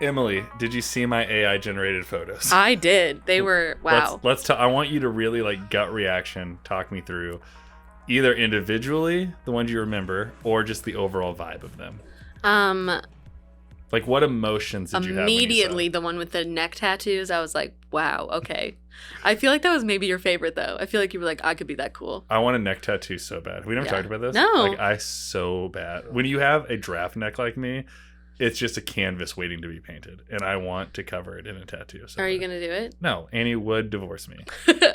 Emily, did you see my AI generated photos? I did. They were, wow. Let's I want you to really like gut reaction, talk me through either individually, the ones you remember, or just the overall vibe of them. Like what emotions did you have? Immediately, the one with the neck tattoos, I was like, wow, okay. I feel like that was maybe your favorite though. I feel like you were like, I could be that cool. I want a neck tattoo so bad. We never talked about this? No. Like I so bad. When you have a giraffe neck like me, it's just a canvas waiting to be painted, and I want to cover it in a tattoo. So Are you gonna do it? No, Annie would divorce me.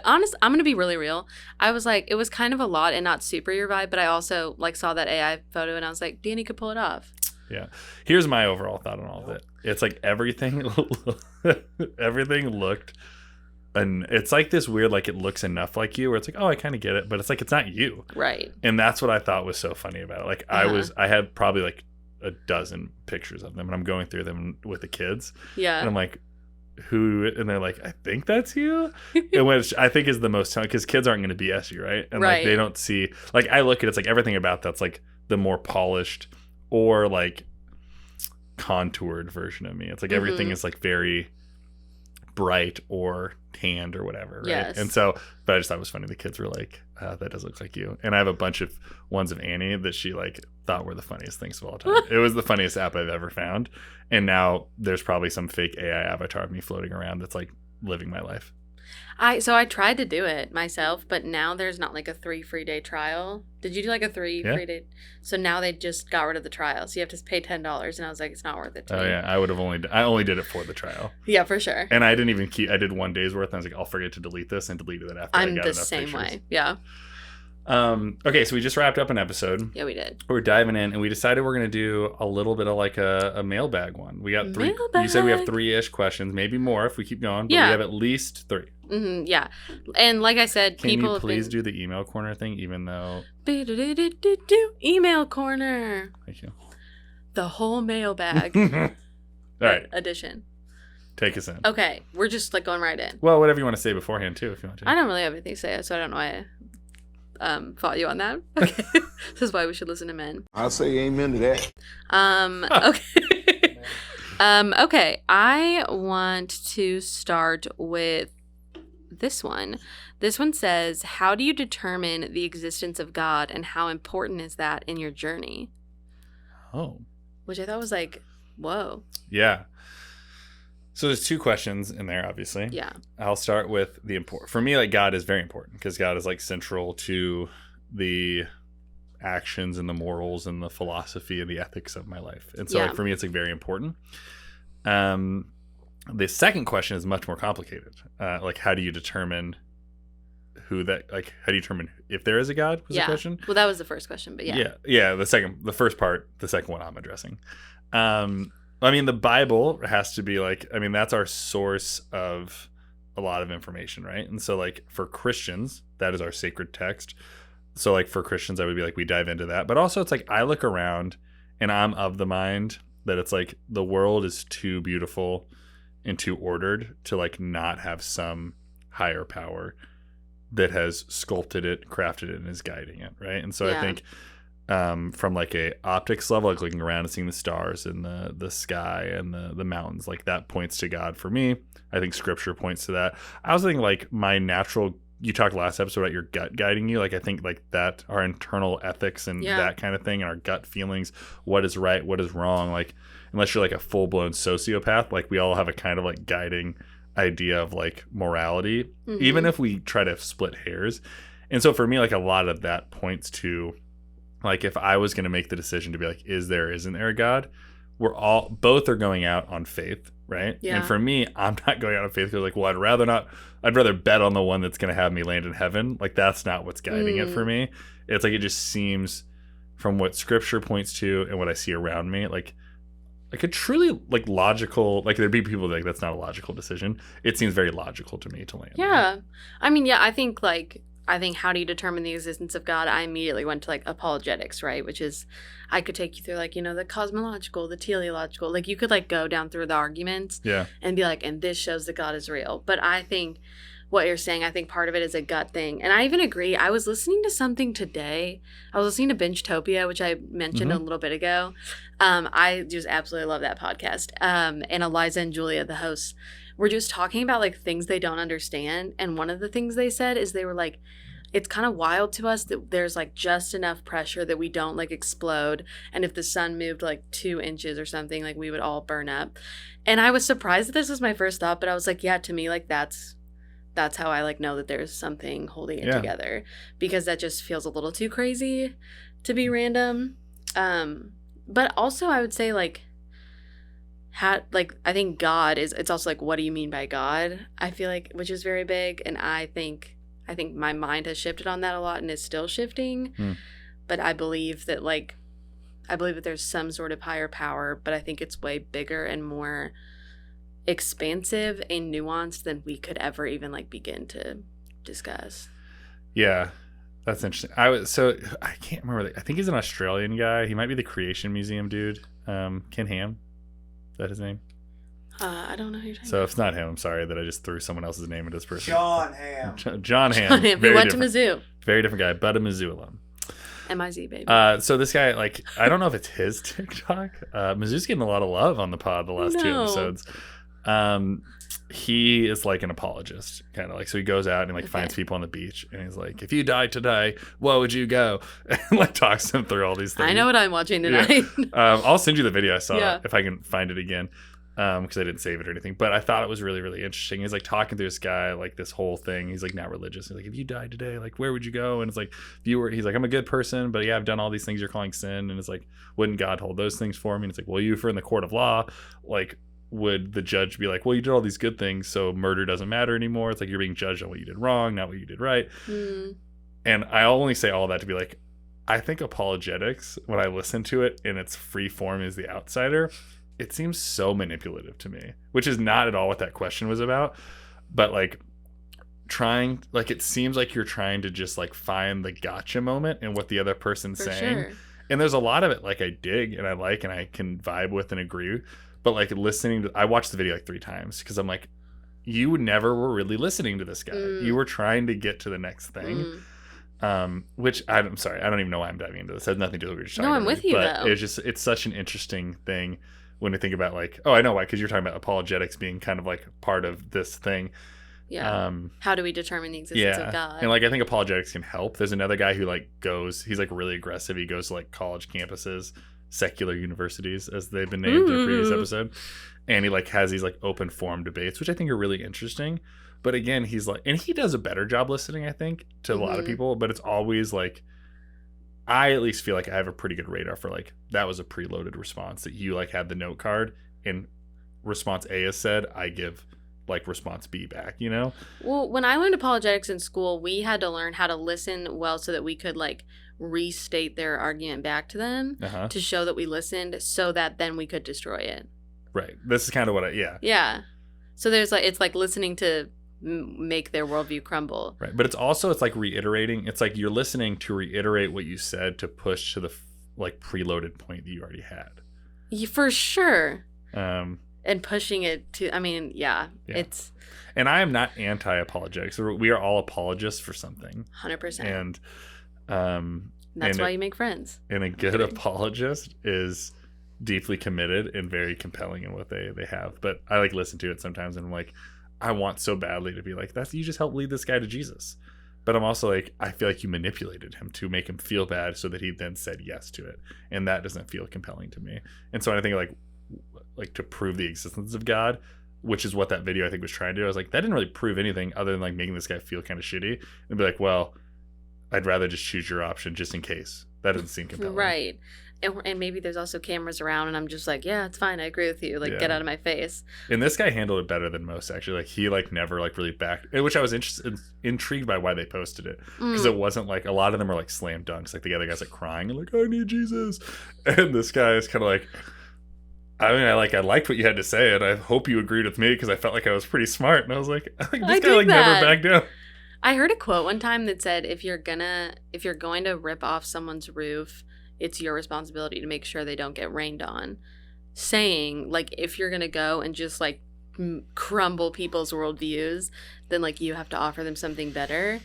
Honest, I'm gonna be really real. I was like, it was kind of a lot and not super your vibe, but I also like saw that AI photo and I was like, Danny could pull it off. Yeah. Here's my overall thought on all of it. It's like everything looked, and it's like this weird, like it looks enough like you, where it's like, oh, I kind of get it, but it's like it's not you. Right. And that's what I thought was so funny about it. Like I had probably like a dozen pictures of them, and I'm going through them with the kids. Yeah. And I'm like, who? And they're like, I think that's you. And which I think is the most telling, because kids aren't going to BS you, right? And like they don't see, like I look at it's like everything about that's like the more polished or like contoured version of me. It's like everything is like very bright or tanned or whatever, right? Yes. And so, but I just thought it was funny. The kids were like, that does look like you. And I have a bunch of ones of Annie that she like thought were the funniest things of all time. It was the funniest app I've ever found. And now there's probably some fake AI avatar of me floating around that's like living my life. So I tried to do it myself, but now there's not like a 3 free day trial. Did you do like a 3 free day? So now they just got rid of the trial. So you have to pay $10, and I was like, it's not worth it to me. Oh yeah, I only did it for the trial. Yeah, for sure. And I didn't even I did 1 day's worth, and I was like, I'll forget to delete this, and deleted it after I got enough pictures. I'm the same way. Yeah. Okay, so we just wrapped up an episode. Yeah, we did. We're diving in, and we decided we're going to do a little bit of like a mailbag one. We got 3. You said we have 3-ish questions, maybe more if we keep going, but we have at least 3. Yeah. And like I said, people have please do the email corner thing, even though... Email corner. Thank you. The whole mailbag. All right. Edition. Take us in. Okay. We're just like going right in. Well, whatever you want to say beforehand, too, if you want to. I don't really have anything to say, so I don't know why I fought you on that. Okay. This is why we should listen to men. I'll say amen to that. Okay. Okay. I want to start with this one. This one says, how do you determine the existence of God, and how important is that in your journey? Oh. Which I thought was like, whoa. Yeah. So there's 2 questions in there, obviously. Yeah. I'll start with the important. For me, like God is very important, because God is like central to the actions and the morals and the philosophy and the ethics of my life. And so like for me, it's like very important. The second question is much more complicated. Like, how do you determine how do you determine if there is a God? Was the question? Well, that was the first question, but yeah. Yeah. The second one I'm addressing. I mean, the Bible has to be like, I mean, that's our source of a lot of information, right? And so like for Christians, that is our sacred text. So like for Christians, I would be like, we dive into that. But also it's like, I look around and I'm of the mind that it's like the world is too beautiful and too ordered to like not have some higher power that has sculpted it, crafted it, and is guiding it, right? And so I think from like a optics level, like looking around and seeing the stars and the sky and the mountains, like that points to God for me. I think scripture points to that. I also think like my natural, you talked last episode about your gut guiding you. Like I think like that, our internal ethics and that kind of thing, and our gut feelings, what is right, what is wrong. Like unless you're like a full blown sociopath, like we all have a kind of like guiding idea of like morality, even if we try to split hairs. And so for me, like a lot of that points to like, if I was going to make the decision to be like, isn't there a God? Both are going out on faith, right? Yeah. And for me, I'm not going out on faith because like, well, I'd rather bet on the one that's going to have me land in heaven. Like that's not what's guiding it for me. It's like, it just seems from what scripture points to and what I see around me, like a truly like logical, like there'd be people like, that's not a logical decision. It seems very logical to me to land. Yeah. I mean, yeah, I think how do you determine the existence of God? I immediately went to like apologetics, right? Which is, I could take you through like, the cosmological, the teleological, like you could like go down through the arguments and be like, and this shows that God is real. But I think what you're saying. I think part of it is a gut thing. And I even agree. I was listening to something today. I was listening to Binge-topia, which I mentioned a little bit ago. I just absolutely love that podcast. And Eliza and Julia, the hosts, were just talking about like things they don't understand. And one of the things they said is they were like, it's kind of wild to us that there's like just enough pressure that we don't like explode. And if the sun moved like 2 inches or something, like we would all burn up. And I was surprised that this was my first thought, but I was like, yeah, to me, like that's how I like know that there's something holding it together, because that just feels a little too crazy to be random. But also I would say like, I think God it's also like, what do you mean by God? I feel like, which is very big. And I think my mind has shifted on that a lot and is still shifting. But I believe that there's some sort of higher power, but I think it's way bigger and more expansive and nuanced than we could ever even like begin to discuss. Yeah, that's interesting. I can't remember. I think he's an Australian guy. He might be the Creation Museum dude. Ken Ham. Is that his name? I don't know who you're talking So about. if it's not him, I'm sorry that I just threw someone else's name into this person. John Ham. John Ham. He went to Mizzou. Very different guy, but a Mizzou alum. M-I-Z, baby. So this guy, like, I don't know if it's his TikTok. Mizzou's getting a lot of love on the pod the last 2 episodes. He is like an apologist, kind of like, so he goes out and like finds people on the beach and he's like, if you died today, where would you go? And like talks them through all these things. I know what I'm watching tonight. I'll send you the video I saw if I can find it again, because I didn't save it or anything, but I thought it was really, really interesting. He's like talking to this guy, like this whole thing. He's like not religious. He's like, if you died today, like where would you go? And it's like, he's like, I'm a good person, but yeah, I've done all these things you're calling sin. And it's like, wouldn't God hold those things for me? And it's like, well, if you're in the court of law, like, would the judge be like, well, you did all these good things, so murder doesn't matter anymore? It's like you're being judged on what you did wrong, not what you did right. And I only say all that to be like, I think apologetics, when I listen to it in its free form as the outsider, it seems so manipulative to me, which is not at all what that question was about. But like it seems like you're trying to just like find the gotcha moment in what the other person's saying. Sure. And there's a lot of it like I dig and I like and I can vibe with and agree. But like I watched the video like 3 times because I'm like, you never were really listening to this guy. You were trying to get to the next thing. Which I'm sorry, I don't even know why I'm diving into this. It has nothing to do with what you're talking about. No, I'm with you but though. It's such an interesting thing when you think about like, oh, I know why, because you're talking about apologetics being kind of like part of this thing. Yeah. How do we determine the existence of God? And like I think apologetics can help. There's another guy who like he's like really aggressive. He goes to like college campuses, secular universities as they've been named in a previous episode, and he like has these like open forum debates, which I think are really interesting. But again, he's like, and he does a better job listening, I think, to a lot of people, but it's always like, I at least feel like I have a pretty good radar for like, that was a preloaded response that you like had the note card and response A is said, I give like response B back, you know? Well, when I learned apologetics in school, we had to learn how to listen well so that we could like restate their argument back to them to show that we listened, so that then we could destroy it. Right. This is kind of what yeah. So there's like, it's like listening to make their worldview crumble. Right. But it's like reiterating. It's like you're listening to reiterate what you said to push to the like preloaded point that you already had. For sure. And pushing it to, I mean, it's. And I am not anti-apologetics. We are all apologists for something. 100%. And that's why you make friends. And a good apologist is deeply committed and very compelling in what they have. But I like listen to it sometimes and I'm like, I want so badly to be like, you just helped lead this guy to Jesus. But I'm also like, I feel like you manipulated him to make him feel bad so that he then said yes to it. And that doesn't feel compelling to me. And so I think like to prove the existence of God, which is what that video I think was trying to do. I was like, that didn't really prove anything other than like making this guy feel kind of shitty and be like, well, I'd rather just choose your option just in case. That doesn't seem compelling. Right. And maybe there's also cameras around and I'm just like, yeah, it's fine. I agree with you. Like, get out of my face. And this guy handled it better than most, actually. Like, he like never like really backed, which I was intrigued by why they posted it. Because it wasn't like, a lot of them were like slam dunks. Like the other guy's like crying and like, I need Jesus. And this guy is kind of like, I mean, I liked what you had to say, and I hope you agreed with me because I felt like I was pretty smart. And I was like, this guy like never backed down. I heard a quote one time that said, if you're going to rip off someone's roof, it's your responsibility to make sure they don't get rained on. Saying, like, if you're going to go and just, like, crumble people's worldviews, then like you have to offer them something better,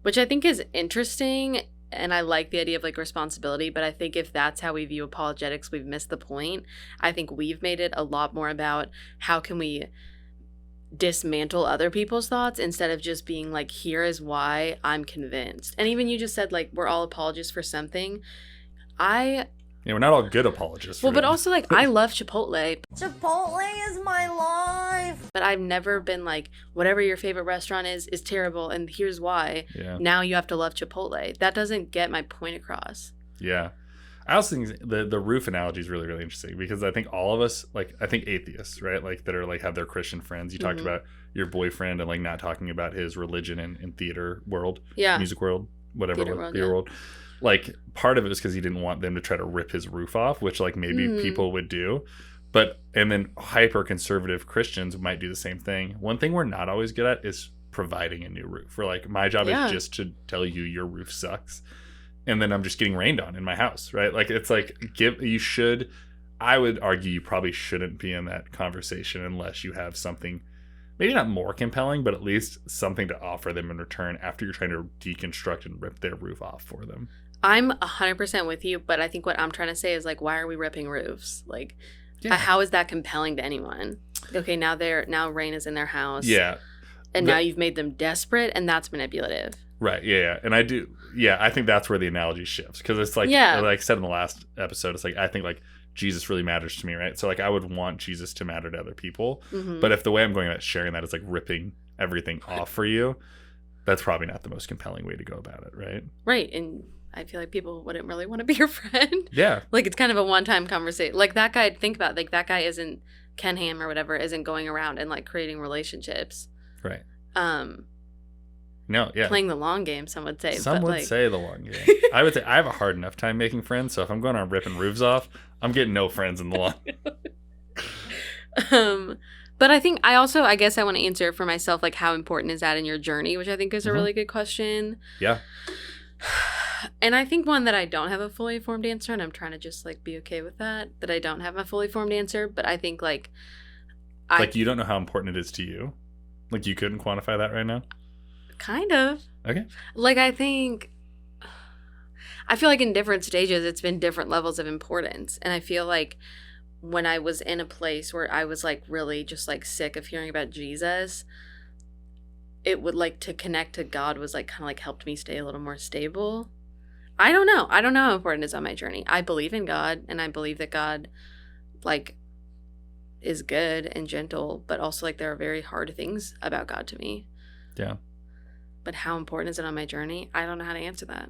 which I think is interesting. And I like the idea of like responsibility, but I think if that's how we view apologetics, we've missed the point. I think we've made it a lot more about how can we dismantle other people's thoughts instead of just being like, here is why I'm convinced. And even you just said like we're all apologists for something. Yeah, we're not all good apologists. Well, but also like I love Chipotle. Chipotle is my life. But I've never been like, whatever your favorite restaurant is terrible, and here's why. Yeah. Now you have to love Chipotle. That doesn't get my point across. Yeah. I also think the roof analogy is really, really interesting because I think all of us, like, I think atheists, right, like that are like have their Christian friends. You talked about your boyfriend and like not talking about his religion and theater world, music world, whatever, theater world. Like part of it was because he didn't want them to try to rip his roof off, which like maybe people would do. And then hyper conservative Christians might do the same thing. One thing we're not always good at is providing a new roof. We're like, my job is just to tell you your roof sucks. And then I'm just getting rained on in my house, right? Like it's like I would argue you probably shouldn't be in that conversation unless you have something maybe not more compelling, but at least something to offer them in return after you're trying to deconstruct and rip their roof off for them. I'm 100% with you, but I think what I'm trying to say is like, why are we ripping roofs? Like, how is that compelling to anyone? Okay, now rain is in their house. Yeah. And now you've made them desperate, and that's manipulative. Right, yeah. And I think that's where the analogy shifts. Because it's like, like I said in the last episode, it's like, I think like Jesus really matters to me, right? So like I would want Jesus to matter to other people. Mm-hmm. But if the way I'm going about sharing that is like ripping everything off for you, that's probably not the most compelling way to go about it, right? Right, and I feel like people wouldn't really want to be your friend. Yeah. Like it's kind of a one-time conversation. Like that guy, think about it, like that guy isn't, Ken Ham or whatever, isn't going around and like creating relationships. Right. No, yeah. Playing the long game, some would say. Some would say the long game. I would say I have a hard enough time making friends, so if I'm going on ripping roofs off, I'm getting no friends in the long. But I think I guess I want to answer for myself, like how important is that in your journey, which I think is a really good question. Yeah. And I think one that I don't have a fully formed answer, and I'm trying to just like be okay with that I don't have a fully formed answer, but I think like you don't know how important it is to you? Like you couldn't quantify that right now? Kind of. Okay. Like I feel like in different stages it's been different levels of importance, and I feel like when I was in a place where I was like really just like sick of hearing about Jesus, it would like to connect to God was like kind of like helped me stay a little more stable. I don't know how important it is on my journey. I believe in God, and I believe that God like is good and gentle, but also like there are very hard things about God to me. Yeah. But how important is it on my journey? I don't know how to answer that.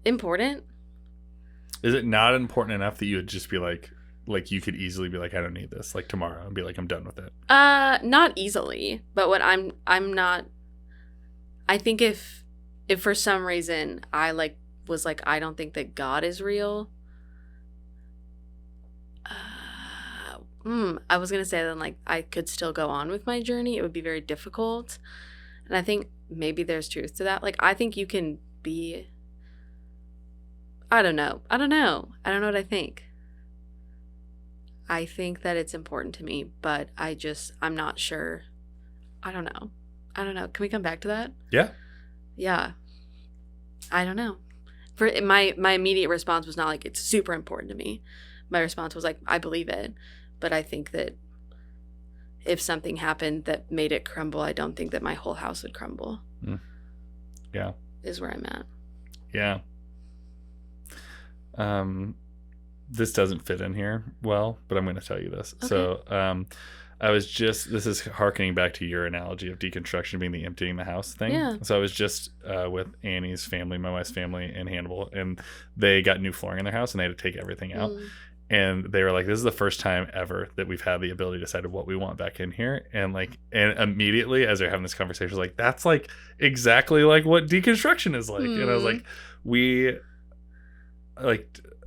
Important? Is it not important enough that you would just be like you could easily be like, I don't need this, like tomorrow, and be like, I'm done with it? Not easily. But what I'm not. I think if for some reason I like was like, I don't think that God is real. I was gonna say then like I could still go on with my journey. It would be very difficult, and I think maybe there's truth to that. Like I think you can be. I don't know what I think. I think that it's important to me, but I'm not sure. I don't know. Can we come back to that? Yeah. Yeah. I don't know. For my immediate response was not like it's super important to me. My response was like I believe it, but I think that if something happened that made it crumble, I don't think that my whole house would crumble. Yeah. Is where I'm at. Yeah. This doesn't fit in here well, but I'm going to tell you this. Okay. So, this is harkening back to your analogy of deconstruction being the emptying the house thing. Yeah. So I was just with Annie's family, my wife's family in Hannibal, and they got new flooring in their house and they had to take everything out. And they were like, this is the first time ever that we've had the ability to decide what we want back in here. And immediately as they're having this conversation, I was like, that's like exactly like what deconstruction is like. And I was like,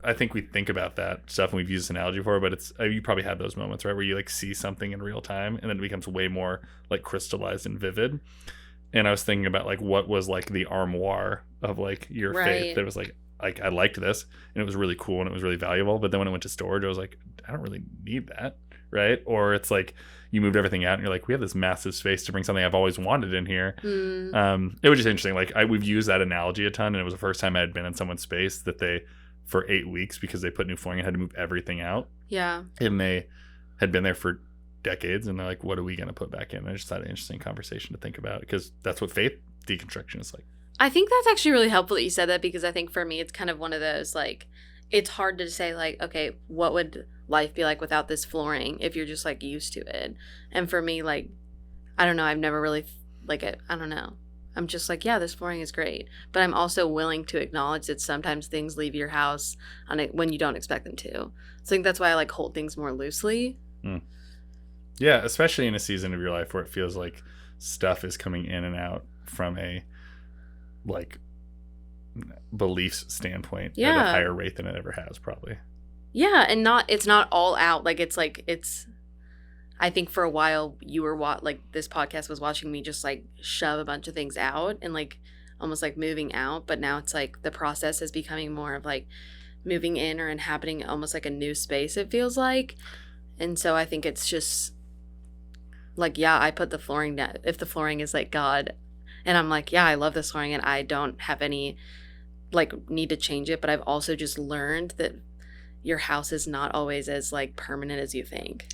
I think we think about that stuff and we've used this analogy for it, but it's, you probably had those moments, right? Where you like see something in real time and then it becomes way more like crystallized and vivid. And I was thinking about like, what was like the armoire of like your faith that was like I liked this and it was really cool and it was really valuable. But then when it went to storage, I was like, I don't really need that. right? Or it's like you moved everything out and you're like, we have this massive space to bring something I've always wanted in here. It was just interesting. Like we've used that analogy a ton, and it was the first time I had been in someone's space that they, for 8 weeks, because they put new flooring and had to move everything out. Yeah. And they had been there for decades, and they're like, what are we going to put back in? And I just had an interesting conversation to think about, because that's what faith deconstruction is like. I think that's actually really helpful that you said that, because I think for me, it's kind of one of those, like, it's hard to say, like, okay, what would life be like without this flooring if you're just, like, used to it? And for me, like, I don't know, I've never really, like, I don't know. I'm just like, yeah, this flooring is great. But I'm also willing to acknowledge that sometimes things leave your house on it when you don't expect them to. So I think that's why I, like, hold things more loosely. Yeah, especially in a season of your life where it feels like stuff is coming in and out from a, like, beliefs standpoint at a higher rate than it ever has, probably. Yeah, and it's not all out. Like, it's I think for a while you were like, this podcast was watching me just, like, shove a bunch of things out and, like, almost like moving out, but now it's like the process is becoming more of, like, moving in or inhabiting almost like a new space, it feels like. And so I think it's just like, yeah, I put the flooring down if the flooring is, like, God, and I'm like, yeah, I love this flooring and I don't have any, like, need to change it, but I've also just learned that your house is not always as, like, permanent as you think.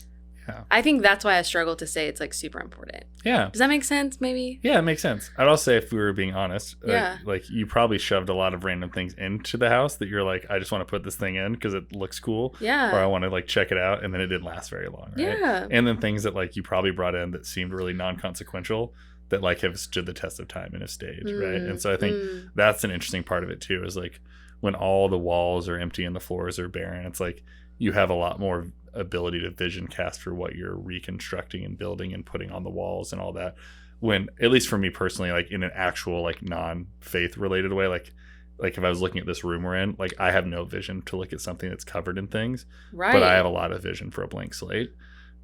Yeah. I think that's why I struggle to say it's, like, super important. Yeah. Does that make sense, maybe? Yeah, it makes sense. I'd also say, if we were being honest, Yeah. like, you probably shoved a lot of random things into the house that you're like, I just want to put this thing in because it looks cool. Yeah. Or I want to, like, check it out, and then it didn't last very long, right? Yeah. And then things that, like, you probably brought in that seemed really non-consequential that, like, have stood the test of time and have stayed, right? And so I think that's an interesting part of it too, is, like, when all the walls are empty and the floors are barren, it's like you have a lot more ability to vision cast for what you're reconstructing and building and putting on the walls and all that. When, at least for me personally, like, in an actual, like, non-faith related way, like if I was looking at this room we're in, like, I have no vision to look at something that's covered in things, Right. but I have a lot of vision for a blank slate.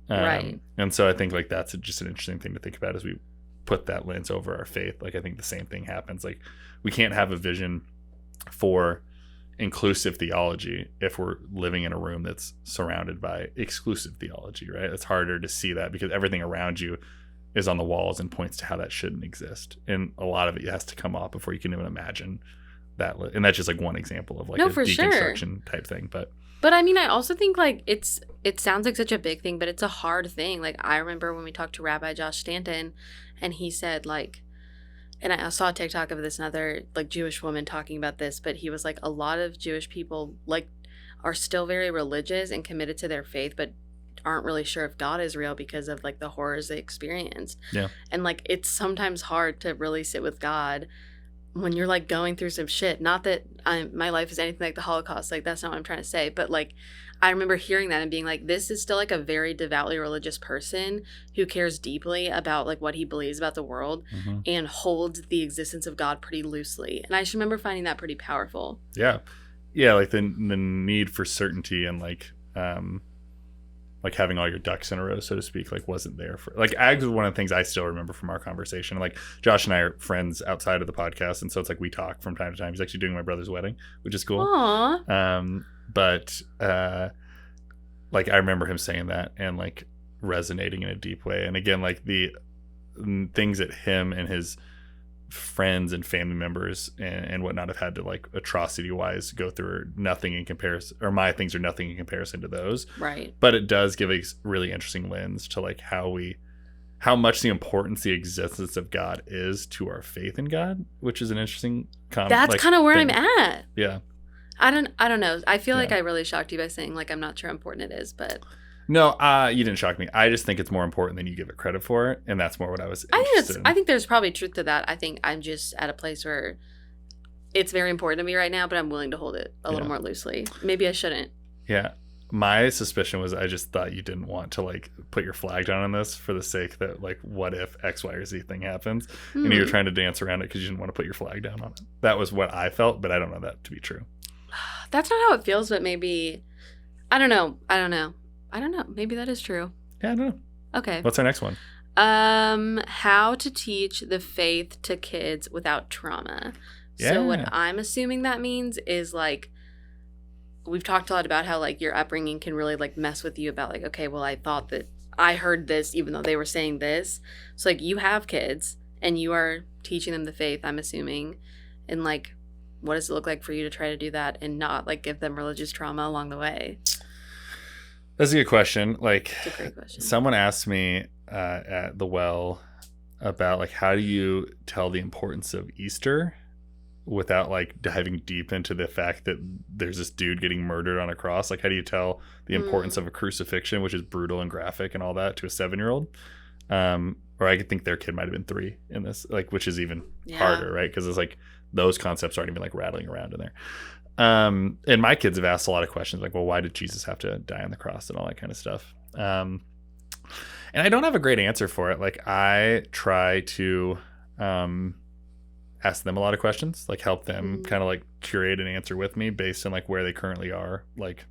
Right. And so I think, like, that's just an interesting thing to think about as we put that lens over our faith. Like, I think the same thing happens. Like, we can't have a vision for inclusive theology if we're living in a room that's surrounded by exclusive theology, right? It's harder to see that because everything around you is on the walls and points to how that shouldn't exist, and a lot of it has to come off before you can even imagine that. And that's just, like, one example of, like, a deconstruction type thing. But I mean, I also think, like, it sounds like such a big thing, but it's a hard thing. Like, I remember when we talked to Rabbi Josh Stanton, and he said, like, and I saw a TikTok of this another, like, Jewish woman talking about this, but he was like, a lot of Jewish people, like, are still very religious and committed to their faith, but aren't really sure if God is real because of, like, the horrors they experienced. Yeah. And, like, it's sometimes hard to really sit with God when you're, like, going through some shit. Not that my life is anything like the Holocaust, like, that's not what I'm trying to say, but, like, I remember hearing that and being like, this is still, like, a very devoutly religious person who cares deeply about, like, what he believes about the world and holds the existence of God pretty loosely. And I just remember finding that pretty powerful. Yeah, like the need for certainty and, like having all your ducks in a row, so to speak, like, wasn't there for, like, Ags was one of the things I still remember from our conversation. Like, Josh and I are friends outside of the podcast, and so it's like we talk from time to time. He's actually doing my brother's wedding, which is cool. Aww. But like, I remember him saying that and, like, resonating in a deep way. And again, like, the things that him and his friends and family members and whatnot have had to, like, atrocity wise go through are nothing in comparison, or my things are nothing in comparison to those. Right. But it does give a really interesting lens to, like, how much the importance the existence of God is to our faith in God, which is an interesting that's, like, kind of where thing. I'm at. Yeah. I don't know. I feel like I really shocked you by saying, like, I'm not sure how important it is, but no, you didn't shock me. I just think it's more important than you give it credit for, and that's more what I was interested in. I think there's probably truth to that. I think I'm just at a place where it's very important to me right now, but I'm willing to hold it a little more loosely. Maybe I shouldn't. Yeah. My suspicion was I just thought you didn't want to, like, put your flag down on this for the sake that, like, what if X, Y, or Z thing happens? And you were trying to dance around it because you didn't want to put your flag down on it. That was what I felt, but I don't know that to be true. That's not how it feels, but maybe, I don't know. Maybe that is true. Yeah, I don't know. Okay. What's our next one? How to teach the faith to kids without trauma. Yeah. So what I'm assuming that means is, like, we've talked a lot about how like your upbringing can really like mess with you about like, okay, well, I thought that I heard this even though they were saying this. So like you have kids and you are teaching them the faith, I'm assuming. And like, what does it look like for you to try to do that and not like give them religious trauma along the way? That's a good question. Like, It's a great question. Someone asked me at the well about like, how do you tell the importance of Easter without like diving deep into the fact that there's this dude getting murdered on a cross? Like, how do you tell the importance of a crucifixion, which is brutal and graphic and all that, to a 7-year-old? Or I could think their kid might have been 3 in this, like, which is even harder, right? Because it's like those concepts aren't even like rattling around in there. And my kids have asked a lot of questions like, well, why did Jesus have to die on the cross and all that kind of stuff? And I don't have a great answer for it. Like, I try to ask them a lot of questions, like help them kind of like curate an answer with me based on like where they currently are, like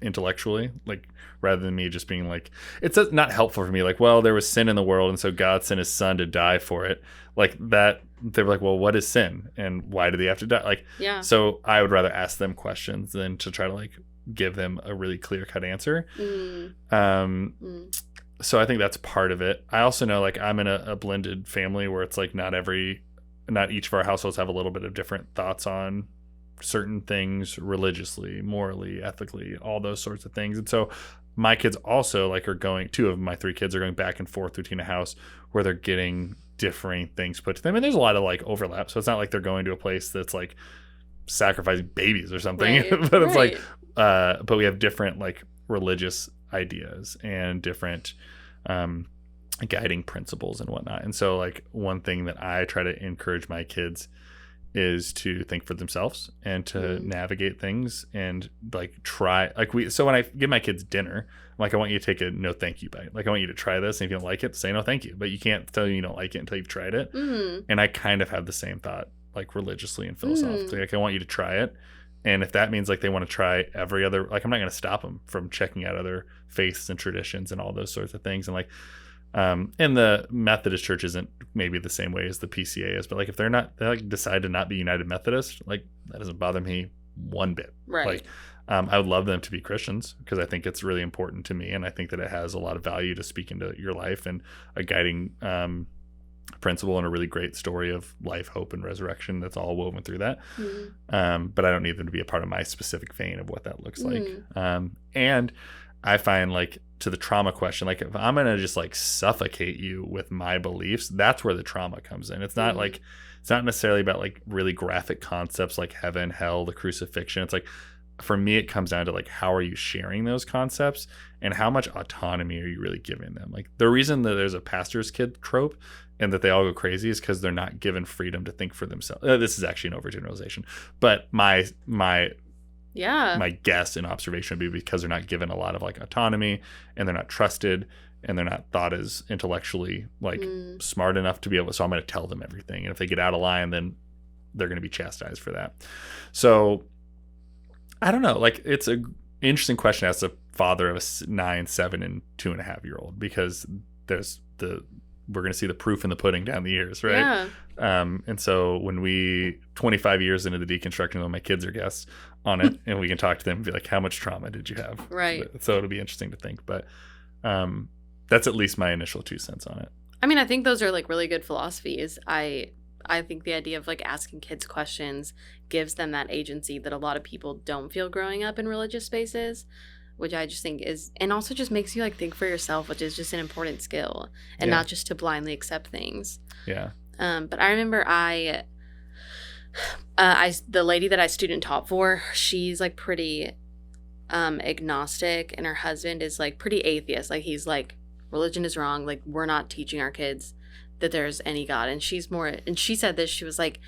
intellectually, like rather than me just being like, it's not helpful for me. Like, well, there was sin in the world, and so God sent his son to die for it. Like that, they were like, well, what is sin and why did he have to die? Like, so I would rather ask them questions than to try to like give them a really clear cut answer. So I think that's part of it. I also know like I'm in a blended family where it's like not each of our households have a little bit of different thoughts on certain things religiously, morally, ethically, all those sorts of things. And so my kids also like are going, 2 of my 3 kids are going back and forth between a house where they're getting differing things put to them. And there's a lot of like overlap. So it's not like they're going to a place that's like sacrificing babies or something, right. But it's like, but we have different like religious ideas and different guiding principles and whatnot. And so like one thing that I try to encourage my kids is to think for themselves and to navigate things and like try like so when I give my kids dinner, I'm like, I want you to take a no thank you bite. Like I want you to try this, and if you don't like it, say no thank you. But you can't tell you don't like it until you've tried it. And I kind of have the same thought like religiously and philosophically. Like I want you to try it. And if that means like they want to try every other, like I'm not going to stop them from checking out other faiths and traditions and all those sorts of things. And like, and the Methodist Church isn't maybe the same way as the PCA is, but like if they like decide to not be United Methodist, like that doesn't bother me one bit. Right. Like, I would love them to be Christians because I think it's really important to me, and I think that it has a lot of value to speak into your life and a guiding principle and a really great story of life, hope, and resurrection that's all woven through that. But I don't need them to be a part of my specific vein of what that looks like. And I find like to the trauma question, like if I'm going to just like suffocate you with my beliefs, that's where the trauma comes in. It's not like, it's not necessarily about like really graphic concepts like heaven, hell, the crucifixion. It's like, for me, it comes down to like, how are you sharing those concepts and how much autonomy are you really giving them? Like the reason that there's a pastor's kid trope and that they all go crazy is because they're not given freedom to think for themselves. This is actually an overgeneralization, but my guess and observation would be because they're not given a lot of like autonomy and they're not trusted and they're not thought as intellectually like smart enough to be able. So I'm going to tell them everything, and if they get out of line, then they're going to be chastised for that. So I don't know. Like it's a interesting question as a father of a 9, 7, and 2.5-year-old, because we're going to see the proof in the pudding down the years, right? Yeah. And so when 25 years into the deconstruction, when my kids are guests on it, and we can talk to them and be like, how much trauma did you have? Right. So it'll be interesting to think, but that's at least my initial 2 cents on it. I mean, I think those are like really good philosophies. I think the idea of like asking kids questions gives them that agency that a lot of people don't feel growing up in religious spaces, which I just think is, and also just makes you like think for yourself, which is just an important skill, and not just to blindly accept things. Yeah. But I remember the lady that I student taught for, she's like pretty agnostic, and her husband is like pretty atheist. Like he's like, religion is wrong. Like we're not teaching our kids that there's any God. And she said this, she was like,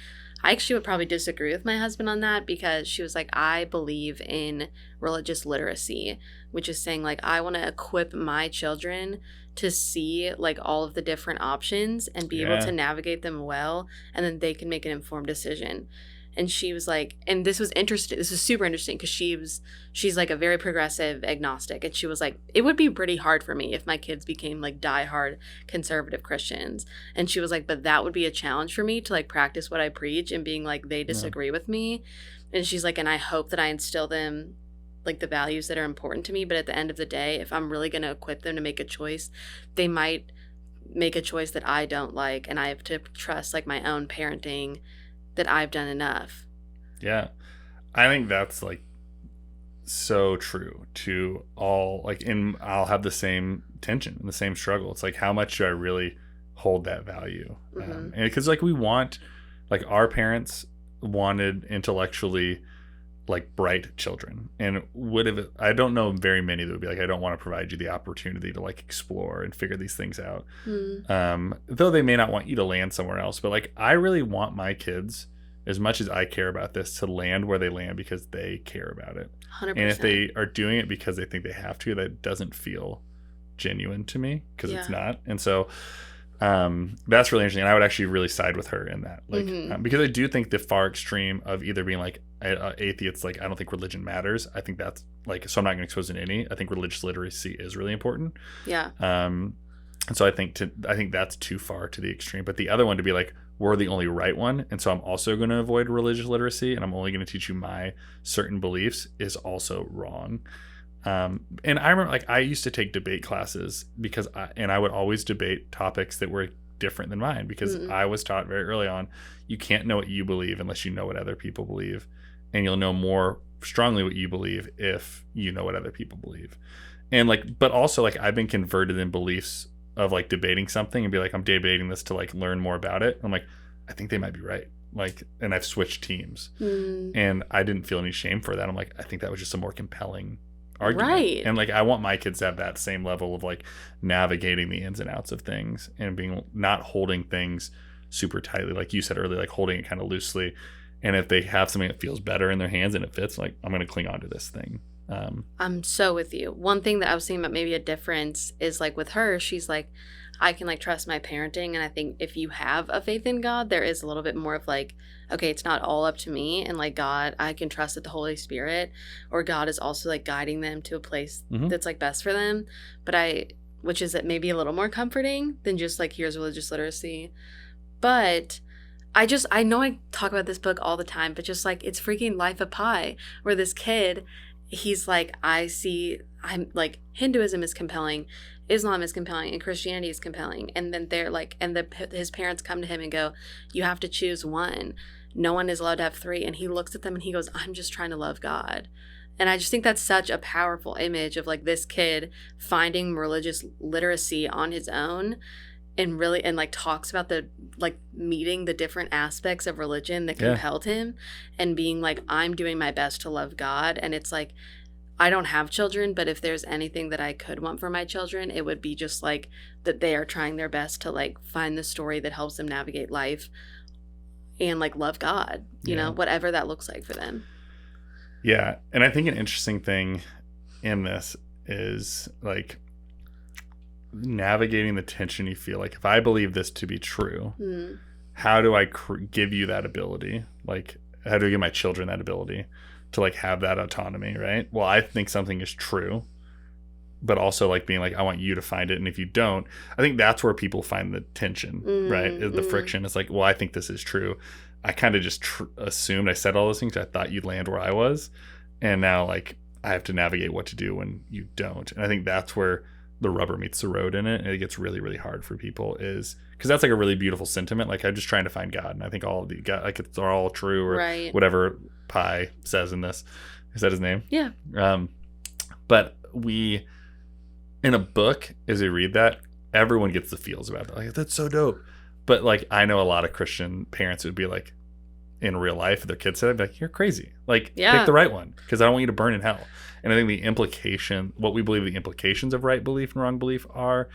I actually would probably disagree with my husband on that, because she was like, I believe in religious literacy, which is saying like, I want to equip my children to see like all of the different options and be able to navigate them well, and then they can make an informed decision. And she was like, and this was interesting. This was super interesting because she's like a very progressive agnostic. And she was like, it would be pretty hard for me if my kids became like diehard conservative Christians. And she was like, but that would be a challenge for me to like practice what I preach, and being like, they disagree with me. And she's like, and I hope that I instill them like the values that are important to me. But at the end of the day, if I'm really going to equip them to make a choice, they might make a choice that I don't like. And I have to trust like my own parenting that I've done enough. Yeah. I think that's like so true to all, like, I'll have the same tension and the same struggle. It's like, how much do I really hold that value? And because like we want, like, our parents wanted intellectually like bright children, and I don't know very many that would be like, I don't want to provide you the opportunity to like explore and figure these things out. Though they may not want you to land somewhere else, but like, I really want my kids, as much as I care about this, to land where they land because they care about it. 100%. And if they are doing it because they think they have to, that doesn't feel genuine to me, because it's not. And so that's really interesting. And I would actually really side with her in that, like, because I do think the far extreme of either being like atheists, like, I don't think religion matters. I think that's like, so I'm not going to expose it to any. I think religious literacy is really important. Yeah. And so I think that's too far to the extreme. But the other one, to be like, we're the only right one, and so I'm also going to avoid religious literacy, and I'm only going to teach you my certain beliefs, is also wrong. And I remember, like, I used to take debate classes because I would always debate topics that were different than mine, because I was taught very early on, you can't know what you believe unless you know what other people believe, and you'll know more strongly what you believe if you know what other people believe. And like, but also like, I've been converted in beliefs of like debating something and be like, I'm debating this to like learn more about it. I'm like, I think they might be right. Like, and I've switched teams, and I didn't feel any shame for that. I'm like, I think that was just a more compelling argument. Right. And like, I want my kids to have that same level of like navigating the ins and outs of things, and being, not holding things super tightly, like you said earlier, like holding it kind of loosely. And if they have something that feels better in their hands and it fits, like, I'm going to cling on to this thing. I'm so with you. One thing that I was thinking about, maybe a difference, is like with her, she's like, I can like trust my parenting. And I think if you have a faith in God, there is a little bit more of like, okay, it's not all up to me, and like, God, I can trust that the Holy Spirit or God is also like guiding them to a place that's like best for them. But which is maybe a little more comforting than just like, here's religious literacy. But I know I talk about this book all the time, but just like, it's freaking Life of Pi, where this kid, he's like, I'm like, Hinduism is compelling, Islam is compelling, and Christianity is compelling. And then they're like, his parents come to him and go, you have to choose one. No one is allowed to have three. And he looks at them and he goes, I'm just trying to love God. And I just think that's such a powerful image of like this kid finding religious literacy on his own, and really, and like talks about the like meeting the different aspects of religion that compelled him, and being like, I'm doing my best to love God. And it's like, I don't have children, but if there's anything that I could want for my children, it would be just like that they are trying their best to like find the story that helps them navigate life and like love God, you know, whatever that looks like for them. Yeah. And I think an interesting thing in this is like navigating the tension you feel. Like, if I believe this to be true, how do I give you that ability? Like, how do I give my children that ability to like have that autonomy, right? Well, I think something is true, but also like being like, I want you to find it. And if you don't, I think that's where people find the tension, right? Is the friction. It's like, well, I think this is true. I kind of just assumed, I said all those things, I thought you'd land where I was. And now like, I have to navigate what to do when you don't. And I think that's where the rubber meets the road in it, and it gets really, really hard for people, is because that's like a really beautiful sentiment. Like, I'm just trying to find God, and I think all of the God, like, it's all true, or whatever Pi says in this. Is that his name? Yeah. But we, in a book, as we read that, everyone gets the feels about it. Like, that's so dope. But like, I know a lot of Christian parents would be like, in real life, if their kids said, I'd be like, you're crazy. Like, pick the right one, because I don't want you to burn in hell. And I think the implication, what we believe the implications of right belief and wrong belief are,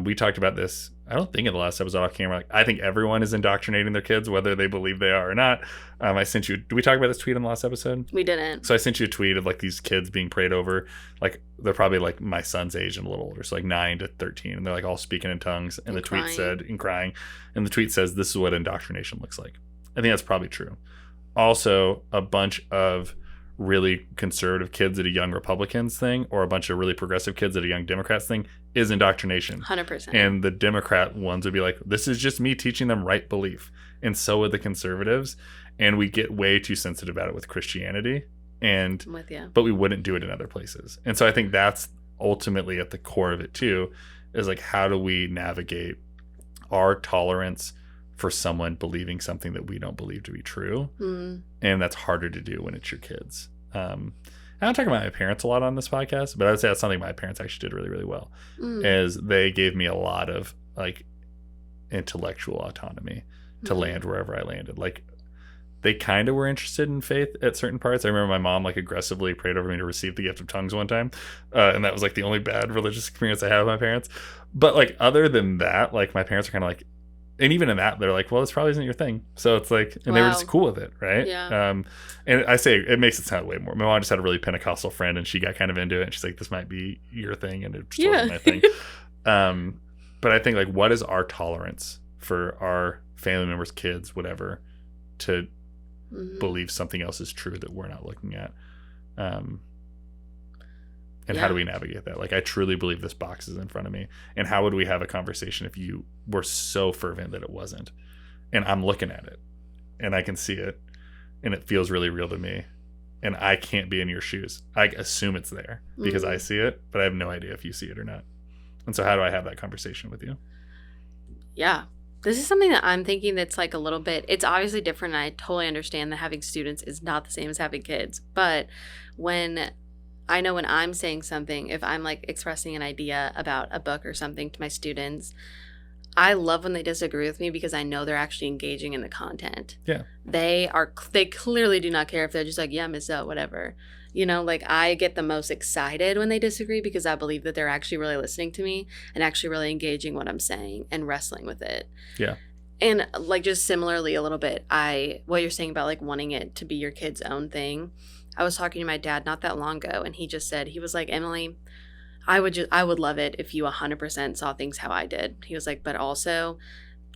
we talked about this, I don't think in the last episode off camera, like, I think everyone is indoctrinating their kids, whether they believe they are or not. I sent you, did we talk about this tweet in the last episode? We didn't. So I sent you a tweet of like these kids being prayed over. Like, they're probably like my son's age and a little older, so like 9 to 13. And they're like all speaking in tongues. And the tweet said, and crying. And the tweet says, this is what indoctrination looks like. I think that's probably true. Also, a bunch of really conservative kids at a young Republicans thing, or a bunch of really progressive kids at a young Democrats thing, is indoctrination. 100%. And the Democrat ones would be like, this is just me teaching them right belief. And so would the conservatives. and we get way too sensitive about it with Christianity, and I'm with you. but we wouldn't do it in other places. And so I think that's ultimately at the core of it too, is like, how do we navigate our tolerance for someone believing something that we don't believe to be true? And that's harder to do when it's your kids. I don't talk about my parents a lot on this podcast, but I would say that's something my parents actually did really, really well, is they gave me a lot of like intellectual autonomy to land wherever I landed. Like, they kind of were interested in faith at certain parts. I remember my mom like aggressively prayed over me to receive the gift of tongues one time. And that was like the only bad religious experience I had with my parents. But like, other than that, like, my parents are kind of like, and even in that, they're like, well, this probably isn't your thing. So it's like, and they were just cool with it. Right. Yeah. And I say, it makes it sound way more. My mom just had a really Pentecostal friend and she got kind of into it. And she's like, this might be your thing. And it just wasn't my thing. But I think, like, what is our tolerance for our family members, kids, whatever, to believe something else is true that we're not looking at? And how do we navigate that? Like, I truly believe this box is in front of me. And how would we have a conversation if you were so fervent that it wasn't? And I'm looking at it and I can see it and it feels really real to me. And I can't be in your shoes. I assume it's there because I see it, but I have no idea if you see it or not. And so how do I have that conversation with you? Yeah. This is something that I'm thinking that's like a little bit, it's obviously different. And I totally understand that having students is not the same as having kids. But when I know when I'm saying something, if I'm like expressing an idea about a book or something to my students, I love when they disagree with me because I know they're actually engaging in the content. Yeah. They clearly do not care if they're just like, yeah, Miss O, whatever. You know, like, I get the most excited when they disagree because I believe that they're actually really listening to me and actually really engaging what I'm saying and wrestling with it. Yeah. And like, just similarly a little bit, what you're saying about like wanting it to be your kid's own thing. I was talking to my dad not that long ago and he just said, he was like, Emily, I would love it if you 100% saw things how I did. He was like, but also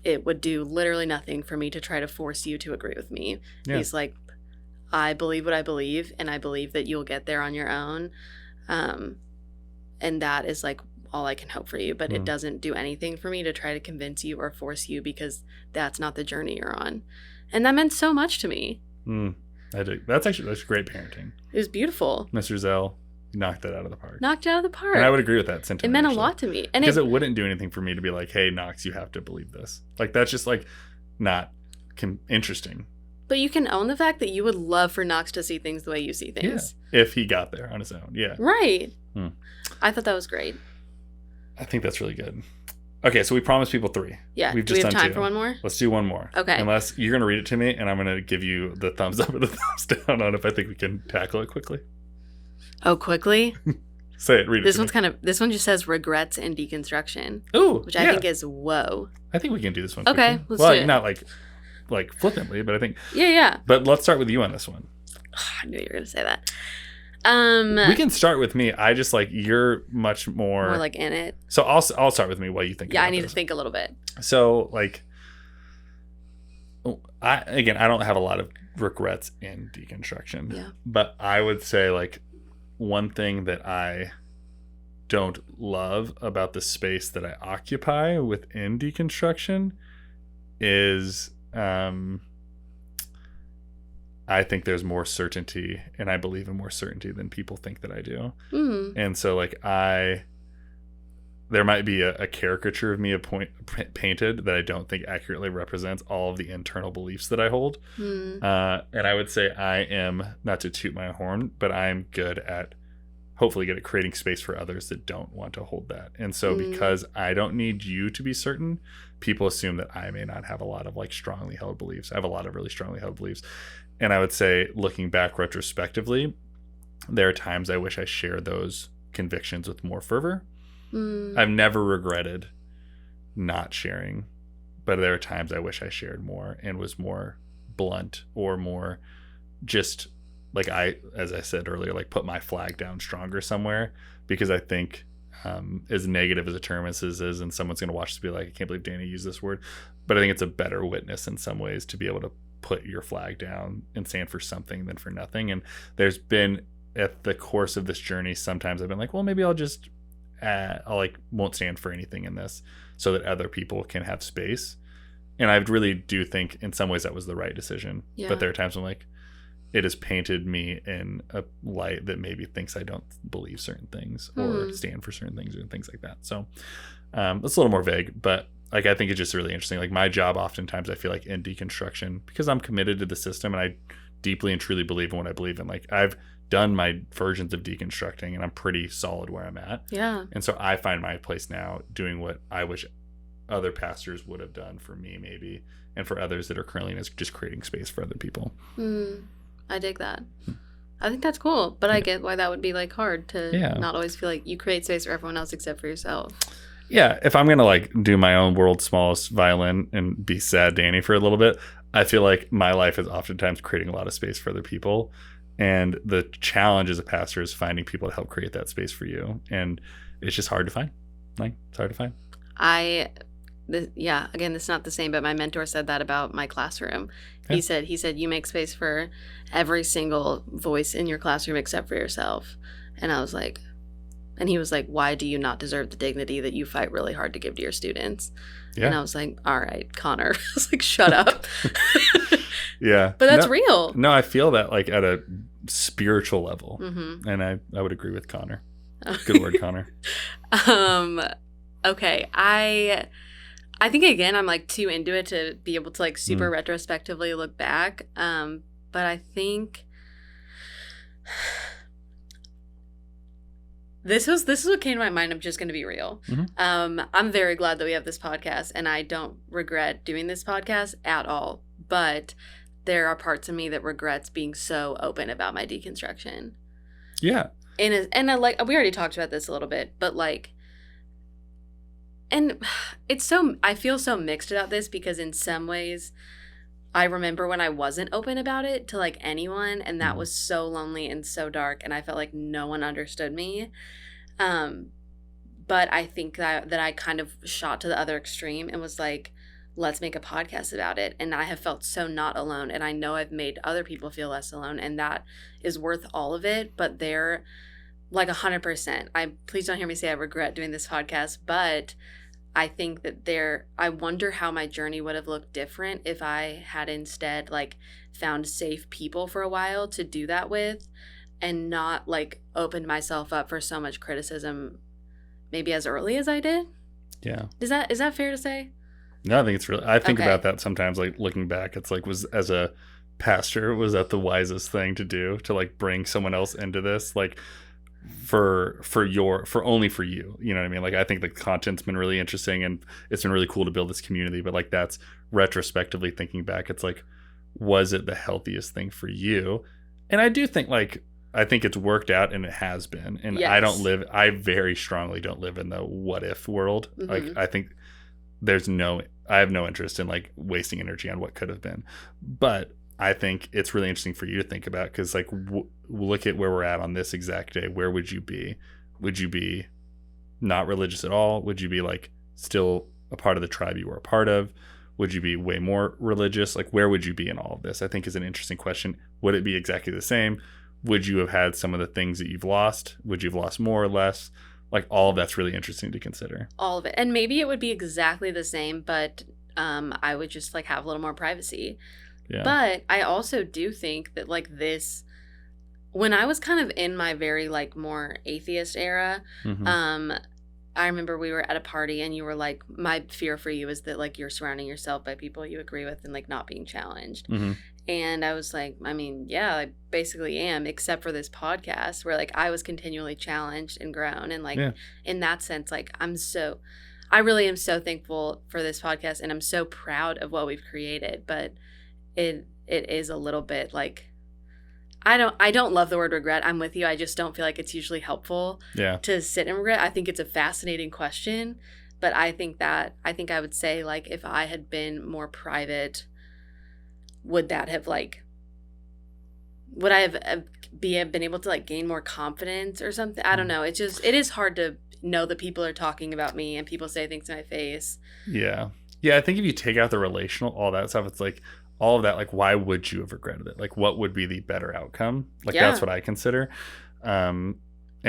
it would do literally nothing for me to try to force you to agree with me. Yeah. He's like, I believe what I believe and I believe that you'll get there on your own. And that is like all I can hope for you, but it doesn't do anything for me to try to convince you or force you because that's not the journey you're on. And that meant so much to me. That's great parenting. It was beautiful. Mr. Zell knocked that out of the park. Knocked it out of the park. And I would agree with that sentiment. It meant a lot to me. And because it wouldn't do anything for me to be like, hey, Knox, you have to believe this. Like, that's just like not interesting. But you can own the fact that you would love for Knox to see things the way you see things. Yeah. If he got there on his own. Yeah. Right. I thought that was great. I think that's really good. Okay, so we promised people 3. Yeah. Do we have time for one more? Let's do one more. Okay. Unless you're going to read it to me, and I'm going to give you the thumbs up or the thumbs down on if I think we can tackle it quickly. Oh, quickly? Say it. Read it. This one just says regrets and deconstruction. Ooh, which I think is whoa. I think we can do this one. Okay, quickly. let's do it. Not like flippantly, but I think. Yeah. But let's start with you on this one. I knew you were going to say that. We can start with me. I just like, you're much more like in it. So I'll start with me while you think. Yeah, I need to think a little bit. So like, I don't have a lot of regrets in deconstruction. Yeah. But I would say like one thing that I don't love about the space that I occupy within deconstruction is I think there's more certainty, and I believe in more certainty than people think that I do. And so like there might be a caricature of me painted that I don't think accurately represents all of the internal beliefs that I hold. And I would say I am, not to toot my horn, but I'm hopefully good at creating space for others that don't want to hold that. And so because I don't need you to be certain, people assume that I may not have a lot of like strongly held beliefs. I have a lot of really strongly held beliefs. And I would say, looking back retrospectively, there are times I wish I shared those convictions with more fervor. I've never regretted not sharing, but there are times I wish I shared more and was more blunt or more just like as I said earlier, like put my flag down stronger somewhere, because I think as negative as a term as this is, and someone's going to watch this and be like, I can't believe Danny used this word, but I think it's a better witness in some ways to be able to put your flag down and stand for something than for nothing. And there's been, at the course of this journey, sometimes I've been like, well, maybe I'll just won't stand for anything in this so that other people can have space. And I really do think in some ways that was the right decision. Yeah. But there are times I'm like, it has painted me in a light that maybe thinks I don't believe certain things or stand for certain things and things like that. So it's a little more vague, but like, I think it's just really interesting. Like my job, oftentimes I feel like in deconstruction, because I'm committed to the system and I deeply and truly believe in what I believe in. Like I've done my versions of deconstructing and I'm pretty solid where I'm at. Yeah. And so I find my place now doing what I wish other pastors would have done for me, maybe, and for others that are currently just creating space for other people. I dig that. I think that's cool, but I get why that would be like hard to not always feel like you create space for everyone else except for yourself. Yeah, if I'm gonna like do my own world's smallest violin and be sad Danny for a little bit, I feel like my life is oftentimes creating a lot of space for other people, and the challenge as a pastor is finding people to help create that space for you, and it's just hard to find. Like it's hard to find. Again, it's not the same, but my mentor said that about my classroom. He said you make space for every single voice in your classroom except for yourself. And I was like, and he was like, why do you not deserve the dignity that you fight really hard to give to your students? Yeah. And I was like, all right, Connor. I was like, shut up. Yeah. But that's real. No, I feel that like at a spiritual level. Mm-hmm. And I would agree with Connor. Good word, Connor. Okay. I think, again, I'm like too into it to be able to like super retrospectively look back. But I think this is what came to my mind. I'm just going to be real. Mm-hmm. I'm very glad that we have this podcast, and I don't regret doing this podcast at all. But there are parts of me that regrets being so open about my deconstruction. Yeah. And like we already talked about this a little bit, but like, and I feel so mixed about this because in some ways I remember when I wasn't open about it to like anyone, and that was so lonely and so dark, and I felt like no one understood me. But I think that I kind of shot to the other extreme and was like, let's make a podcast about it. And I have felt so not alone, and I know I've made other people feel less alone, and that is worth all of it. But they're like 100%. Please don't hear me say I regret doing this podcast, but I think that I wonder how my journey would have looked different if I had instead like found safe people for a while to do that with, and not like opened myself up for so much criticism maybe as early as I did. Yeah. Is that fair to say? No, I think it's really, I think about that sometimes, like looking back, it's like, as a pastor, was that the wisest thing to do, to like bring someone else into this? Like, for only for you, you know what I mean? Like, I think the content's been really interesting and it's been really cool to build this community, but like that's retrospectively thinking back, it's like, was it the healthiest thing for you? And I do think I think it's worked out, and it has been. And yes. I very strongly don't live in the what if world. Mm-hmm. Like, I think I have no interest in like wasting energy on what could have been, but I think it's really interesting for you to think about, because like look at where we're at on this exact day. Where would you be? Would you be not religious at all? Would you be like still a part of the tribe you were a part of? Would you be way more religious? Like, where would you be in all of this? I think is an interesting question. Would it be exactly the same? Would you have had some of the things that you've lost? Would you have lost more or less? Like, all of that's really interesting to consider. All of it. And maybe it would be exactly the same, but I would just like have a little more privacy. Yeah. But I also do think that like this, when I was kind of in my very like more atheist era, mm-hmm. I remember we were at a party and you were like, my fear for you is that like you're surrounding yourself by people you agree with and like not being challenged. Mm-hmm. And I was like, I mean, yeah, I basically am, except for this podcast where like I was continually challenged and grown. And like in that sense, like I really am so thankful for this podcast, and I'm so proud of what we've created. But it is a little bit like, I don't love the word regret. I'm with you. I just don't feel like it's usually helpful to sit in regret. I think it's a fascinating question, but I think I would say like if I had been more private, would I have been able to like gain more confidence or something? I don't know. It is hard to know that people are talking about me and people say things to my face. Yeah. Yeah. I think if you take out the relational, all that stuff, it's like all of that, like, why would you have regretted it? Like, what would be the better outcome? Like, that's what I consider. And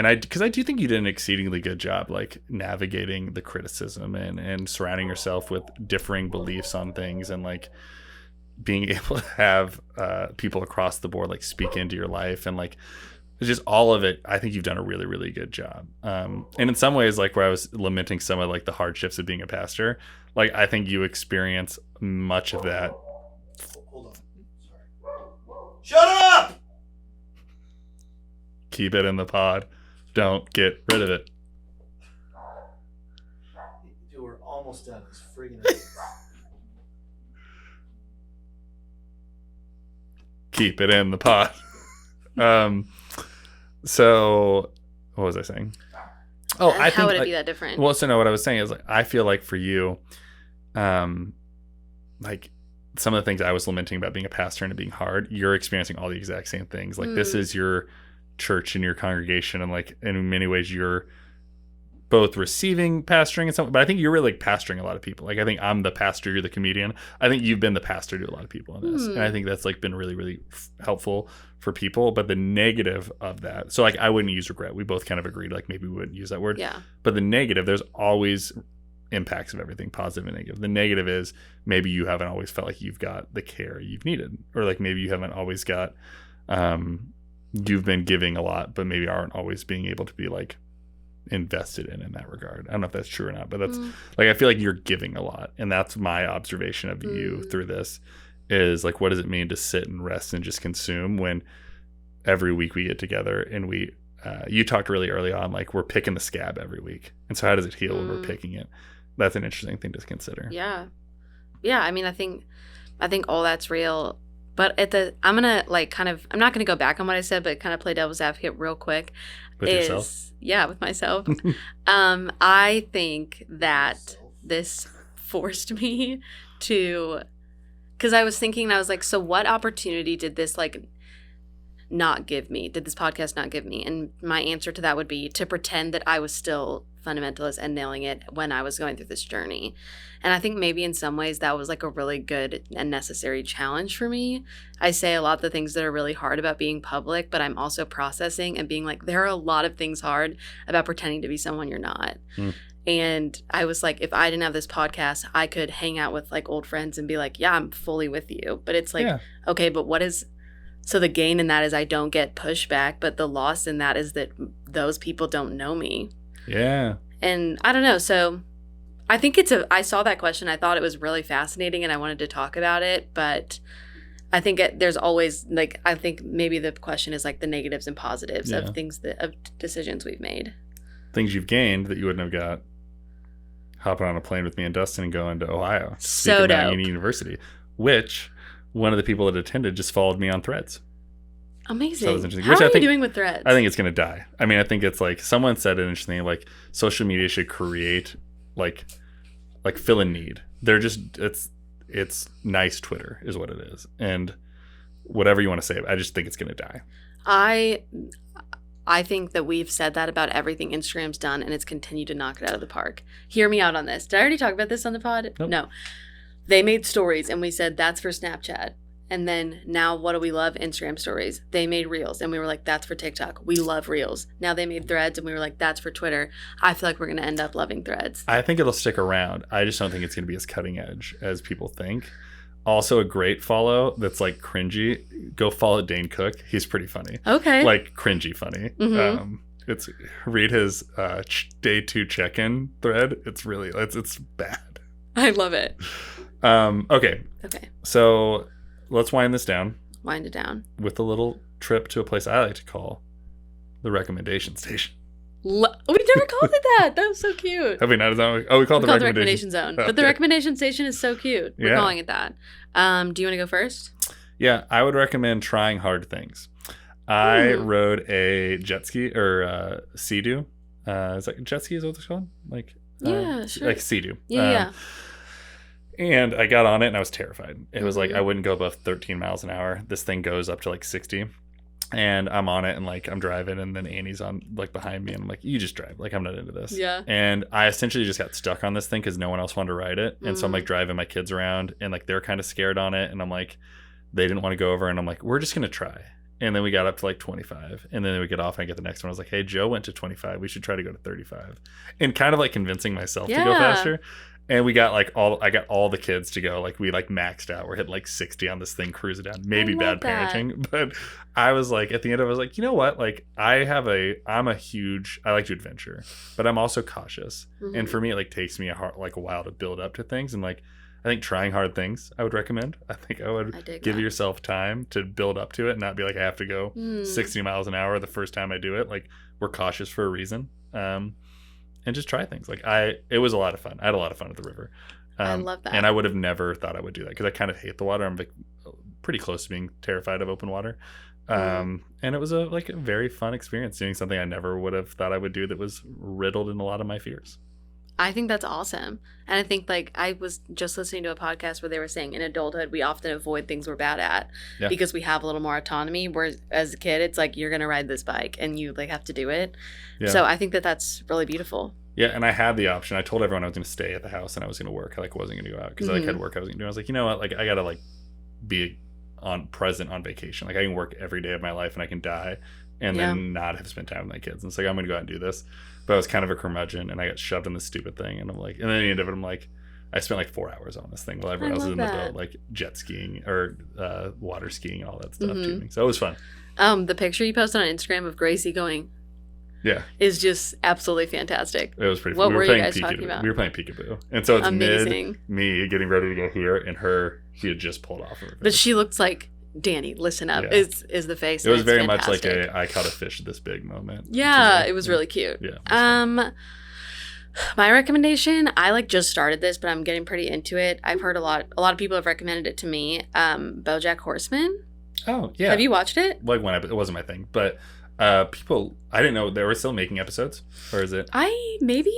because I do think you did an exceedingly good job, like navigating the criticism and surrounding yourself with differing beliefs on things, and like being able to have people across the board like speak into your life, and like it's just all of it. I think you've done a really, really good job. And in some ways, like where I was lamenting some of like the hardships of being a pastor, like I think you experience much of that. Hold on. Sorry. Shut up! Keep it in the pod. Don't get rid of it. Dude, we're almost done. It's friggin' Keep it in the pod. So what was I saying? Oh, I think how would it like, be that different? well, so no, what I was saying is like I feel like for you, like some of the things I was lamenting about being a pastor and it being hard, you're experiencing all the exact same things. Like this is your church and your congregation, and like in many ways you're both receiving pastoring and something, but I think you're really like pastoring a lot of people. Like I think I'm the pastor, you're the comedian. I think you've been the pastor to a lot of people in this, and I think that's like been really, really helpful for people. But the negative of that, so like I wouldn't use regret. We both kind of agreed like maybe we wouldn't use that word. Yeah. But the negative, there's always impacts of everything, positive and negative. The negative is maybe you haven't always felt like you've got the care you've needed, or like maybe you haven't always got you've been giving a lot but maybe aren't always being able to be like invested in that regard. I don't know if that's true or not, but that's like I feel like you're giving a lot, and that's my observation of you through this is like what does it mean to sit and rest and just consume when every week we get together and we you talked really early on like we're picking the scab every week, and so how does it heal when we're picking it? That's an interesting thing to consider. Yeah. I mean, I think all that's real. But I'm gonna like kind of, I'm not gonna go back on what I said, but kind of play devil's advocate real quick. With yourself? Yeah, with myself. I think that this forced me to, because I was thinking, I was like, so what opportunity did this like not give me? Did this podcast not give me? And my answer to that would be to pretend that I was still fundamentalist and nailing it when I was going through this journey. And I think maybe in some ways that was like a really good and necessary challenge for me. I say a lot of the things that are really hard about being public, but I'm also processing and being like, there are a lot of things hard about pretending to be someone you're not. And I was like, if I didn't have this podcast, I could hang out with like old friends and be like, yeah, I'm fully with you. But it's like, okay, but what is, so the gain in that is I don't get pushback, but the loss in that is that those people don't know me. Yeah. And I don't know. So I think I saw that question. I thought it was really fascinating and I wanted to talk about it. But I think there's always like, I think maybe the question is like the negatives and positives of things of decisions we've made. Things you've gained that you wouldn't have got hopping on a plane with me and Dustin and going to Ohio. So dope. Mount University, which one of the people that attended just followed me on Threads. Amazing. So that was interesting. How are you doing with Threads? I think it's going to die. I mean, I think it's like someone said it interestingly, like social media should create like fill a need. They're just it's nice Twitter is what it is, and whatever you want to say, I just think it's going to die. I think that we've said that about everything Instagram's done, and it's continued to knock it out of the park. Hear me out on this. Did I already talk about this on the pod? Nope. No. They made stories, and we said that's for Snapchat. And then now what do we love? Instagram stories. They made Reels, and we were like, that's for TikTok. We love Reels. Now they made Threads, and we were like, that's for Twitter. I feel like we're going to end up loving Threads. I think it'll stick around. I just don't think it's going to be as cutting edge as people think. Also, a great follow that's like cringy. Go follow Dane Cook. He's pretty funny. Okay. Like cringy funny. Mm-hmm. Read his day 2 check-in thread. It's really it's bad. I love it. Okay. So let's wind this down. Wind it down. With a little trip to a place I like to call the recommendation station. We never called it that. That was so cute. Have we not? We called the recommendation zone. Okay. But the recommendation station is so cute. We're calling it that. Do you want to go first? Yeah, I would recommend trying hard things. I rode a jet ski or Sea-Doo. Is that jet ski? Is what it's called? Like sure. Like Sea-Doo. Yeah. And I got on it and I was terrified. It was like I wouldn't go above 13 miles an hour. This thing goes up to like 60. And I'm on it and like I'm driving and then Annie's on like behind me and I'm like, you just drive. Like I'm not into this. Yeah. And I essentially just got stuck on this thing because no one else wanted to ride it. And so I'm like driving my kids around and like they're kind of scared on it. And I'm like, they didn't want to go over and I'm like, we're just going to try. And then we got up to like 25. And then we get off and I get the next one. I was like, hey, Joe went to 25. We should try to go to 35. And kind of like convincing myself to go faster. And we got like I got all the kids to go. Like we like maxed out. We're hitting like 60 on this thing, cruising down. Maybe bad parenting. But I was like, at the end, I was like, you know what? Like I like to adventure, but I'm also cautious. Mm-hmm. And for me, it like takes me a while to build up to things. And like, I think trying hard things, I would recommend. I think I would give yourself time to build up to it and not be like, I have to go 60 miles an hour the first time I do it. Like we're cautious for a reason. And just try things. Like it was a lot of fun. I had a lot of fun at the river. I love that. And I would have never thought I would do that because I kind of hate the water. I'm like pretty close to being terrified of open water. And it was a very fun experience doing something I never would have thought I would do that was riddled in a lot of my fears. I think that's awesome. And I think like I was just listening to a podcast where they were saying in adulthood, we often avoid things we're bad at because we have a little more autonomy. Whereas as a kid, it's like, you're going to ride this bike and you like have to do it. Yeah. So I think that that's really beautiful. Yeah. And I had the option. I told everyone I was going to stay at the house and I was going to work. I like wasn't going to go out because I had work I was going to do. I was like, you know what? Like I got to like be present on vacation. Like I can work every day of my life and I can die and then not have spent time with my kids. And it's like, I'm going to go out and do this. But I was kind of a curmudgeon and I got shoved in this stupid thing. And I'm like, and then at the end of it, I'm like, I spent like 4 hours on this thing while everyone else is in the boat, like jet skiing or water skiing and all that stuff too. So it was fun. The picture you posted on Instagram of Gracie going is just absolutely fantastic. It was pretty fun. What were you guys peekaboo. talking about? We were playing peekaboo. And so it's amazing. Me getting ready to go here and her, she had just pulled off of it. But she looks like, Danny, listen up, is the face. It was very much like I caught a fish this big moment. Yeah, it was really cute. Yeah. My recommendation, I like just started this, but I'm getting pretty into it. I've heard a lot of people have recommended it to me. BoJack Horseman. Oh, yeah. Have you watched it? Like it wasn't my thing, but people, I didn't know they were still making episodes, or is it? Maybe.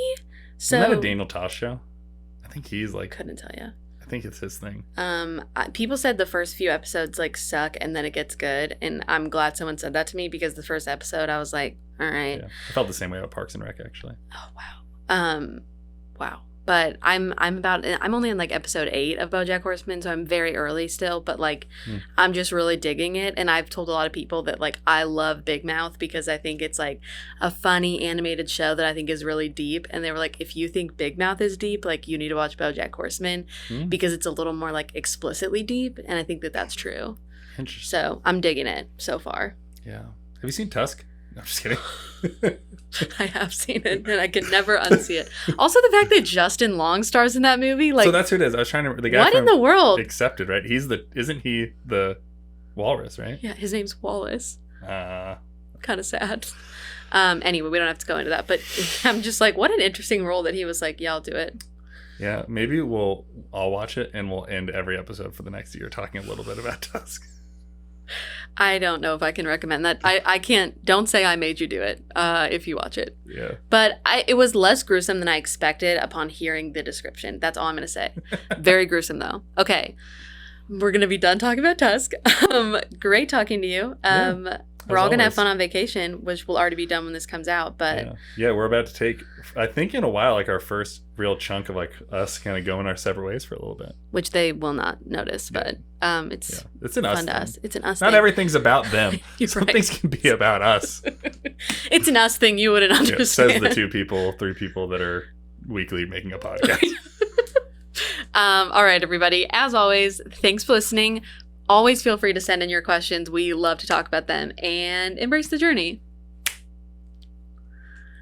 So isn't that a Daniel Tosh show? I think he's like. Couldn't tell you. I think it's his thing. People said the first few episodes like suck and then it gets good, and I'm glad someone said that to me because the first episode I was like, all right. Yeah. I felt the same way about Parks and Rec actually. Oh wow. Wow. But I'm only in like episode 8 of BoJack Horseman, so I'm very early still, but like I'm just really digging it. And I've told a lot of people that like I love Big Mouth because I think it's like a funny animated show that I think is really deep. And they were like, if you think Big Mouth is deep, like you need to watch BoJack Horseman because it's a little more like explicitly deep. And I think that that's true. Interesting. So I'm digging it so far. Yeah. Have you seen Tusk? No, I'm just kidding. I have seen it, and I can never unsee it. Also, the fact that Justin Long stars in that movie, like, so that's who it is. I was trying to. The guy what in the world? Accepted, right? Isn't he the walrus, right? Yeah, his name's Wallace. Kind of sad. Anyway, we don't have to go into that, but I'm just like, what an interesting role that he was like, yeah, I'll do it. Yeah, maybe I'll watch it, and we'll end every episode for the next year talking a little bit about Tusk. I don't know if I can recommend that. I can't. Don't say I made you do it if you watch it. Yeah. But it was less gruesome than I expected upon hearing the description. That's all I'm going to say. Very gruesome, though. Okay. We're going to be done talking about Tusk. Great talking to you. We're all going to have fun on vacation, which will already be done when this comes out. But yeah, we're about to take, I think in a while, like our first real chunk of like us kind of going our separate ways for a little bit. Which they will not notice, but it's an fun us to us. It's an us Not thing. Everything's about them. Some right. things can be about us. It's an us thing you wouldn't understand. Says the 3 people that are weekly making a podcast. All right, everybody. As always, thanks for listening. Always feel free to send in your questions. We love to talk about them and embrace the journey.